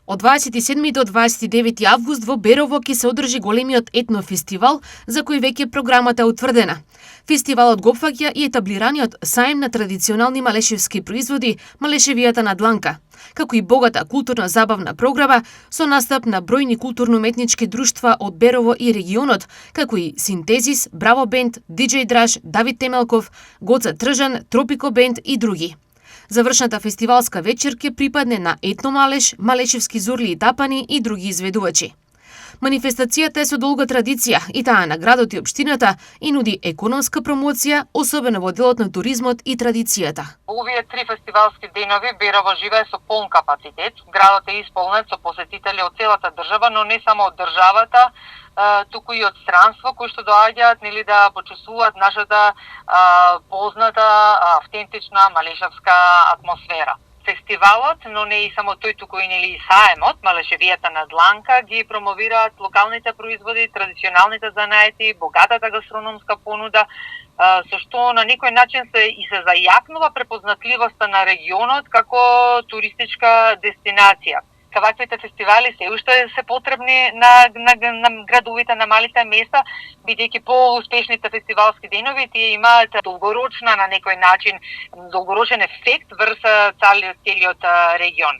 Од 27 до 29 август во Берово ќе се одржи големиот етнофестивал, за кој веќе програмата е утврдена. Фестивалот го опфаќа и етаблираниот саем на традиционални малешевски производи, Малешевијата на дланка, како и богата културно-забавна програма со настап на бројни културно-уметнички друштва од Берово и регионот, како и Синтезис, Браво бенд, Диџеј Драж, Давид Темелков, Гоца Тржан, Тропико бенд и други. Завршната фестивалска вечер ќе припадне на Етно Малеш, Малешевски зурли и тапани и други изведувачи. Манифестацијата е со долга традиција и таа на градот и општината и нуди економска промоција, особено во делот на туризмот и традицијата. Овие 3 фестивалски денови Берово живее со полн капацитет. Градот е исполнет со посетители од целата држава, но не само од државата, туку и од странство кои што доаѓаат нели да почувствуваат нашата позната автентична малешевска атмосфера. Фестивалот, но не и само тој, туку и нели саемот, Малешевијата на дланка, ги промовираат локалните производи, традиционалните занаети, богатата гастрономска понуда, со што на некој начин се зајакнува препознатливоста на регионот како туристичка дестинација. Ваквите фестивали се уште се потребни на градовите, на малите места, бидејќи по-успешните фестивалски денови тие имаат долгорочен ефект врз целиот регион.